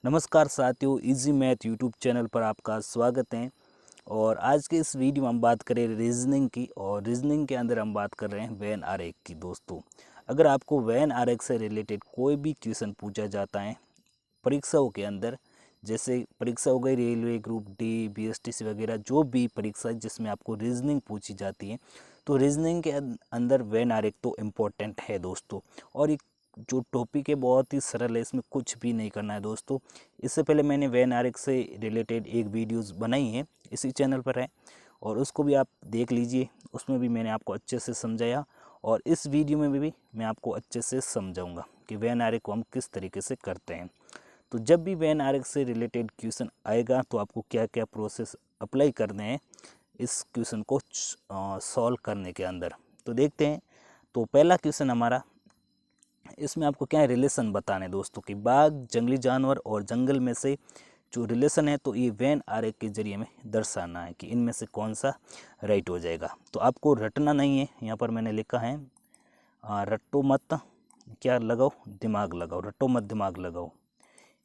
नमस्कार साथियों, easy math YouTube channel पर आपका स्वागत है। और आज के इस वीडियो में हम बात करें रीजनिंग की, और रीजनिंग के अंदर हम बात कर रहे हैं वेन आरेख की। दोस्तों, अगर आपको वेन आरेख से रिलेटेड कोई भी क्वेश्चन पूछा जाता है परीक्षाओं के अंदर, जैसे परीक्षा हो गई रेलवे ग्रुप डी, बीएसटीसी वगैरह, जो भी परीक्षा है जिसमें आपको रीजनिंग पूछी जाती है, तो रीजनिंग के अंदर वेन आरेख तो इम्पोर्टेंट है दोस्तों। और ये जो टॉपिक है बहुत ही सरल है, इसमें कुछ भी नहीं करना है दोस्तों। इससे पहले मैंने वेन आरेख से रिलेटेड एक वीडियोस बनाई है, इसी चैनल पर है, और उसको भी आप देख लीजिए। उसमें भी मैंने आपको अच्छे से समझाया, और इस वीडियो में भी मैं आपको अच्छे से समझाऊंगा कि वेन आरेख को हम किस तरीके से करते हैं। तो जब भी वेन आरेख से रिलेटेड क्वेश्चन आएगा तो आपको क्या क्या प्रोसेस अप्लाई करने हैं इस क्वेश्चन को सॉल्व करने के अंदर, तो देखते हैं। तो पहला क्वेश्चन हमारा, इसमें आपको क्या है, रिलेशन बताने दोस्तों कि बाघ, जंगली जानवर और जंगल में से जो रिलेशन है, तो ये वेन आरेख के जरिए में दर्शाना है कि इनमें से कौन सा राइट हो जाएगा। तो आपको रटना नहीं है, यहाँ पर मैंने लिखा है रट्टो मत क्या लगाओ, दिमाग लगाओ, रट्टो मत दिमाग लगाओ,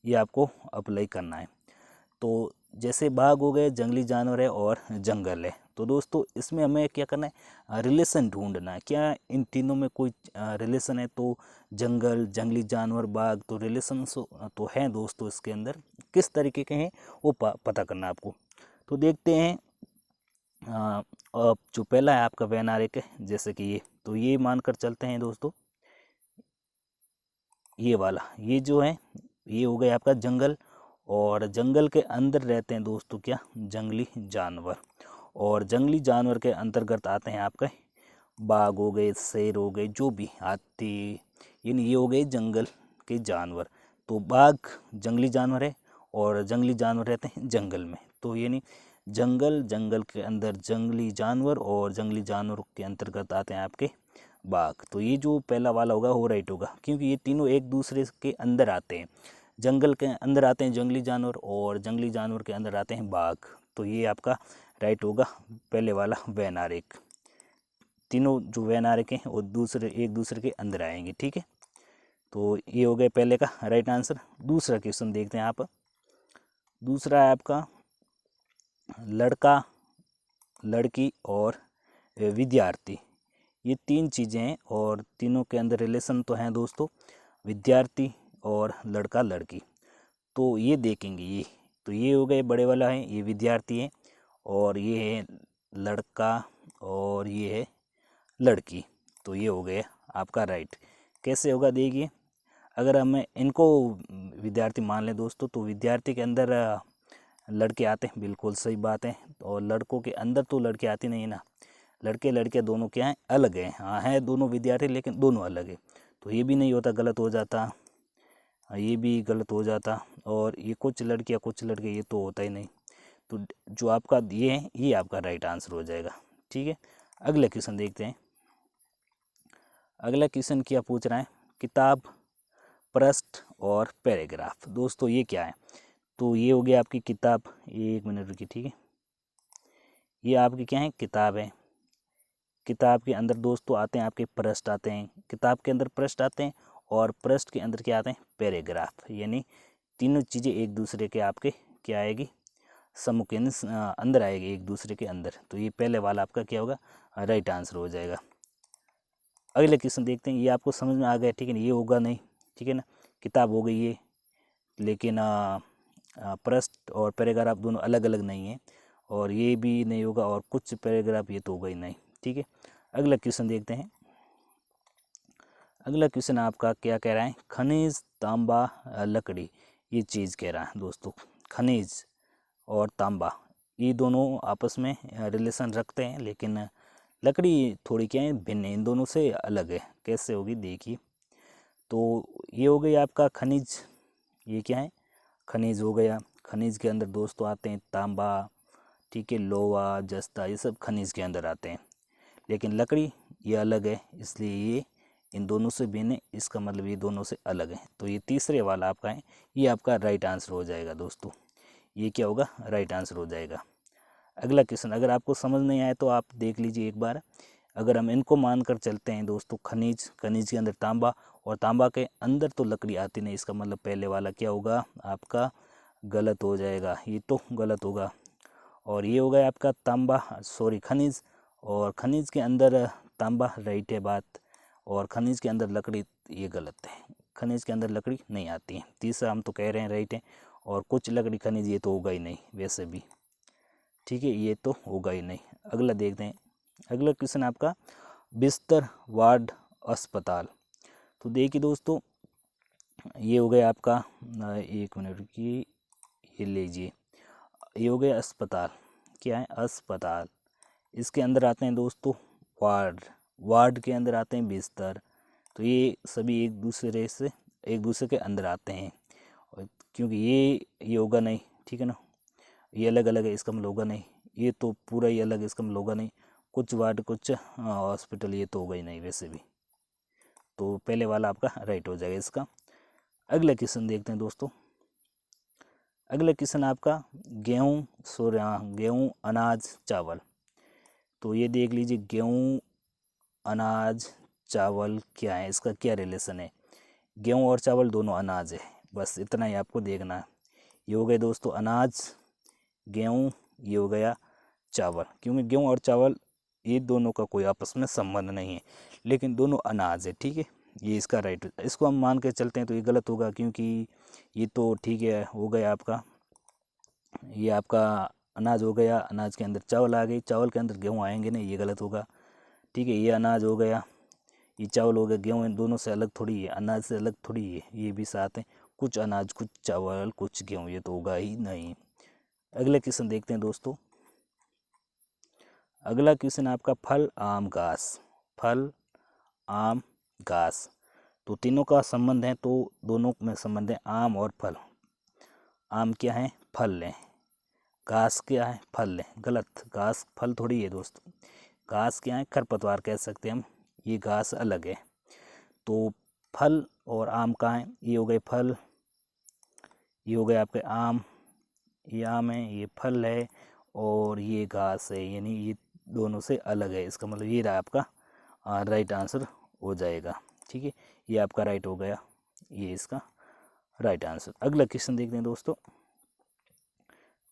ये आपको अप्लाई करना है। तो जैसे बाघ हो गए, जंगली जानवर है और जंगल है, तो दोस्तों इसमें हमें क्या करना है, रिलेशन ढूंढना है। क्या इन तीनों में कोई रिलेशन है? तो जंगल, जंगली जानवर, बाघ, तो रिलेशन तो है दोस्तों इसके अंदर। किस तरीके के हैं वो पता करना है आपको। तो देखते हैं। अब जो पहला है आपका वेन आरेख है, जैसे कि ये, तो ये मानकर चलते हैं दोस्तों, ये वाला, ये जो है ये हो गया आपका जंगल, और जंगल के अंदर रहते हैं दोस्तों क्या, जंगली जानवर। और जंगली जानवर के अंतर्गत आते हैं आपके बाघ हो गए, शेर हो गए, जो भी हाथी, यानी ये हो गए जंगल के जानवर। तो बाघ जंगली जानवर है, और जंगली जानवर रहते हैं जंगल में। तो यानी जंगल, जंगल के अंदर जंगली जानवर, और जंगली जानवर के अंतर्गत आते हैं आपके बाघ। तो ये जो पहला वाला होगा वो राइट होगा, क्योंकि ये तीनों एक दूसरे के अंदर आते हैं। जंगल के अंदर आते हैं जंगली जानवर, और जंगली जानवर के अंदर आते हैं बाघ। तो ये आपका राइट होगा, पहले वाला वेन आरेख। तीनों जो वेन आरेख हैं वो एक दूसरे के अंदर आएंगे, ठीक है। तो ये हो गया पहले का राइट आंसर। दूसरा क्वेश्चन देखते हैं आप। दूसरा है आपका लड़का, लड़की और विद्यार्थी, ये तीन चीज़ें हैं, और तीनों के अंदर रिलेशन तो हैं दोस्तों, विद्यार्थी और लड़का, लड़की। तो ये देखेंगे, ये तो ये हो गए बड़े वाला है, ये विद्यार्थी है, और ये है लड़का, और ये है लड़की। तो ये हो गया आपका राइट। कैसे होगा देखिए, अगर हम इनको विद्यार्थी मान लें दोस्तों, तो विद्यार्थी के अंदर लड़के आते हैं, बिल्कुल सही बात है। और लड़कों के अंदर तो लड़के आती नहीं है ना, लड़के लड़के दोनों क्या हैं, अलग हैं। हाँ है दोनों विद्यार्थी, लेकिन दोनों अलग है। तो ये भी नहीं होता, गलत हो जाता, ये भी गलत हो जाता। और ये कुछ लड़कियाँ कुछ लड़के, ये तो होता ही नहीं। तो जो आपका ये है, ये आपका राइट आंसर हो जाएगा, ठीक है। अगला क्वेश्चन देखते हैं। अगला क्वेश्चन क्या पूछ रहा है, किताब, पृष्ठ और पैराग्राफ। दोस्तों ये क्या है, तो ये हो गया आपकी किताब, ये 1 मिनट रुकी, ठीक है। ये आपकी क्या है, किताब है। किताब के अंदर दोस्तों आते हैं आपके पृष्ठ आते हैं, किताब के अंदर पृष्ठ आते हैं, और पृष्ठ के अंदर क्या आते हैं, पैराग्राफ। यानी तीनों चीज़ें एक दूसरे के आपके क्या आएगी, समूह के अंदर आएगी, एक दूसरे के अंदर। तो ये पहले वाला आपका क्या होगा, राइट आंसर हो जाएगा। अगले क्वेश्चन देखते हैं। ये आपको समझ में आ गया, ठीक है ना, ये होगा नहीं, ठीक है ना। किताब हो गई ये, लेकिन पृष्ठ और पैराग्राफ दोनों अलग अलग नहीं है, और ये भी नहीं होगा, और कुछ पैराग्राफ ये तो होगा ही नहीं, ठीक है। अगला क्वेश्चन देखते हैं। अगला क्वेश्चन आपका क्या कह रहा है, खनिज, तांबा, लकड़ी, ये चीज़ कह रहा है दोस्तों। खनिज और तांबा ये दोनों आपस में रिलेशन रखते हैं, लेकिन लकड़ी थोड़ी क्या है, भिन्न है, इन दोनों से अलग है। कैसे होगी देखिए। तो ये हो गई आपका खनिज, ये क्या है, खनिज हो गया। खनिज के अंदर दोस्तों आते हैं तांबा, ठीक है, लोहा, जस्ता, ये सब खनिज के अंदर आते हैं। लेकिन लकड़ी ये अलग है, इसलिए ये इन दोनों से भिन्न है, इसका मतलब ये दोनों से अलग है। तो ये तीसरे वाला आपका है, ये आपका राइट आंसर हो जाएगा दोस्तों। ये क्या होगा, राइट आंसर हो जाएगा। अगला क्वेश्चन, अगर आपको समझ नहीं आए तो आप देख लीजिए एक बार, अगर हम इनको मानकर चलते हैं दोस्तों खनिज, खनिज के अंदर तांबा, और तांबा के अंदर तो लकड़ी आती नहीं, इसका मतलब पहले वाला क्या होगा आपका गलत हो जाएगा, ये तो गलत होगा। और ये हो गया आपका तांबा खनिज, और खनिज के अंदर तांबा राइट है बात, और खनिज के अंदर लकड़ी ये गलत है, खनिज के अंदर लकड़ी नहीं आती है। तीसरा हम तो कह रहे हैं राइट है, और कुछ लकड़ी खनिज ये तो होगा ही नहीं वैसे भी, ठीक है, ये तो होगा ही नहीं। अगला देखते हैं, अगला क्वेश्चन आपका बिस्तर, वार्ड, अस्पताल। तो देखिए दोस्तों ये हो गया आपका, एक मिनट रुकिए, ये लीजिए, ये हो गया अस्पताल, क्या है अस्पताल। इसके अंदर आते हैं दोस्तों वार्ड, वार्ड के अंदर आते हैं बिस्तर। तो ये सभी एक दूसरे के अंदर आते हैं, और क्योंकि ये होगा नहीं, ठीक है ना, ये अलग अलग है, इसका मतलब होगा नहीं, ये तो पूरा ही अलग है, इसका मतलब होगा नहीं, कुछ वार्ड कुछ हॉस्पिटल, ये तो होगा ही नहीं वैसे भी। तो पहले वाला आपका राइट हो जाएगा इसका। अगला क्वेश्चन देखते हैं दोस्तों, अगला क्वेश्चन आपका गेहूँ, गेहूँ, अनाज, चावल। तो ये देख लीजिए गेहूँ, अनाज, चावल क्या है, इसका क्या रिलेशन है। गेहूँ और चावल दोनों अनाज है, बस इतना ही आपको देखना है। ये हो गए दोस्तों अनाज, गेहूँ, ये हो गया चावल, क्योंकि गेहूँ और चावल ये दोनों का कोई आपस में संबंध नहीं है, लेकिन दोनों अनाज है, ठीक है, ये इसका राइट। इसको हम मान के चलते हैं तो ये गलत होगा, क्योंकि ये तो ठीक है हो गया आपका, ये आपका अनाज हो गया, अनाज के अंदर चावल आ गई, चावल के अंदर गेहूँ आएंगे नहीं, ये गलत होगा, ठीक है। ये अनाज हो गया, ये चावल हो गया, गेहूँ इन दोनों से अलग थोड़ी है, अनाज से अलग थोड़ी है, ये भी साथ है, कुछ अनाज कुछ चावल कुछ गेहूँ, ये तो होगा ही नहीं। अगले क्वेश्चन देखते हैं दोस्तों, अगला क्वेश्चन आपका फल, आम, घास। फल, आम, घास, तो तीनों का संबंध है, तो दोनों में संबंध है आम और फल। आम क्या है, फल है, घास क्या है, फल है, गलत, घास फल थोड़ी है दोस्तों, घास क्या है, खरपतवार कह सकते हैं हम, ये घास अलग है। तो फल और आम कहाँ है, ये हो गए फल, ये हो गए आपके आम, ये आम है, ये फल है, और ये घास है, यानी ये दोनों से अलग है, इसका मतलब ये रहा आपका राइट आंसर हो जाएगा, ठीक है, ये आपका राइट हो गया, ये इसका राइट आंसर। अगला क्वेश्चन देखते हैं दोस्तों,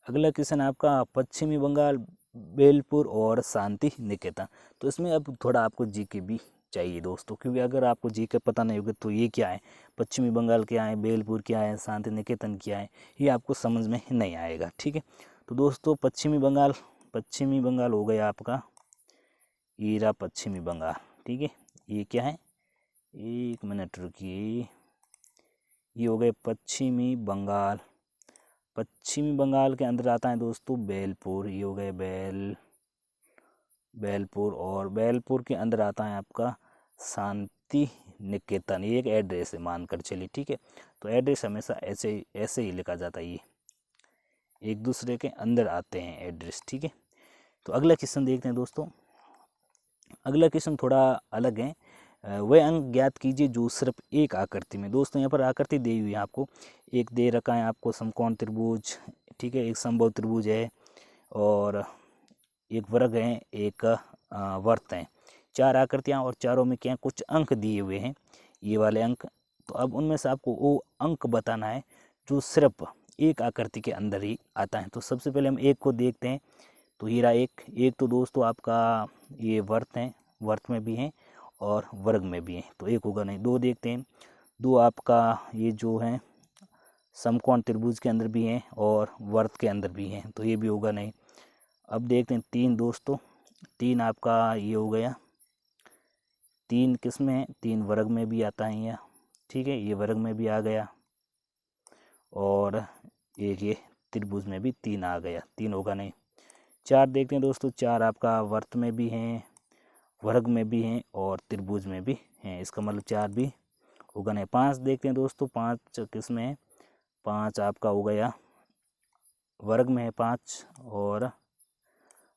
अगला क्वेश्चन आपका पश्चिमी बंगाल, बेलपुर और शांति निकेतन। तो इसमें अब थोड़ा आपको जीके भी चाहिए दोस्तों, क्योंकि अगर आपको जीके पता नहीं होगा तो ये क्या है, पश्चिमी बंगाल क्या है, बेलपुर क्या है, शांति निकेतन क्या है, ये आपको समझ में नहीं आएगा, ठीक है। तो दोस्तों पश्चिमी बंगाल हो गया आपका, ये रहा पश्चिमी बंगाल, ठीक है, ये क्या है, एक मिनट रुकिए, ये हो गए पश्चिमी बंगाल। पश्चिमी बंगाल के अंदर आता है दोस्तों बेलपुर, ये हो गए बेलपुर, और बेलपुर के अंदर आता है आपका शांति निकेतन, ये एक एड्रेस है मानकर चलिए, ठीक है। तो एड्रेस हमेशा ऐसे ही लिखा जाता है, ये एक दूसरे के अंदर आते हैं एड्रेस, ठीक है। तो अगला क्वेश्चन देखते हैं दोस्तों, अगला क्वेश्चन थोड़ा अलग है, वह अंक ज्ञात कीजिए जो सिर्फ एक आकृति में। दोस्तों यहाँ पर आकृति दी हुई है आपको, एक दे रखा है आपको समकोण त्रिभुज, ठीक है, एक समबाहु त्रिभुज है, और एक वर्ग है, एक वर्त है, चार आकृतियाँ, और चारों में क्या कुछ अंक दिए हुए हैं, ये वाले अंक। तो अब उनमें से आपको वो अंक बताना है जो सिर्फ एक आकृति के अंदर ही आता है। तो सबसे पहले हम एक को देखते हैं, तो हीरा एक तो दोस्तों आपका ये वर्त है, वर्त में भी है और वर्ग में भी है, तो एक होगा नहीं। दो देखते हैं, दो आपका ये जो है समकोण त्रिभुज के अंदर भी हैं और वर्त के अंदर भी हैं, तो ये भी होगा नहीं। अब देखते हैं तीन दोस्तों, तीन आपका ये हो गया, तीन किस में है, तीन वर्ग में भी आता है यह, ठीक है, ये वर्ग में भी आ गया, और एक ये त्रिभुज में भी तीन आ गया, तीन होगा नहीं। चार देखते हैं दोस्तों, चार आपका वर्त में भी हैं, वर्ग में भी हैं और त्रिभुज में भी हैं, इसका मतलब चार भी होगा नहीं। पाँच देखते हैं दोस्तों, पाँच किस में है, पाँच आपका हो गया वर्ग में है पाँच, और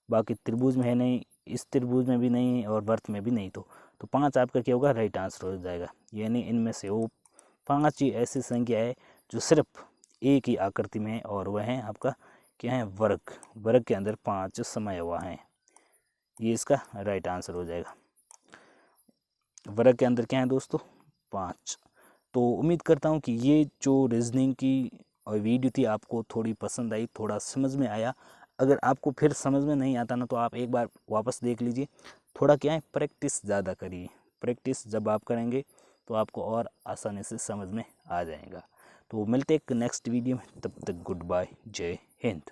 बाकी त्रिभुज में है नहीं, इस त्रिभुज में भी नहीं और वर्त में भी नहीं, तो पाँच आपका क्या होगा, राइट आंसर हो जाएगा। यानी इनमें से वो पाँच ही ऐसी संख्या है जो सिर्फ एक ही आकृति में है, और वह है आपका क्या है, वर्ग के अंदर पाँच समय हुआ है। ये इसका राइट आंसर हो जाएगा। वर्ग के अंदर क्या है दोस्तों? 5। तो उम्मीद करता हूँ कि ये जो रीजनिंग की वीडियो थी आपको थोड़ी पसंद आई, थोड़ा समझ में आया। अगर आपको फिर समझ में नहीं आता ना तो आप एक बार वापस देख लीजिए। थोड़ा क्या है, प्रैक्टिस ज़्यादा करिए। प्रैक्टिस जब आप करेंगे तो आपको और आसानी से समझ में आ जाएगा। तो मिलते हैं नेक्स्ट वीडियो में, तब तक गुड बाय, जय हिंद।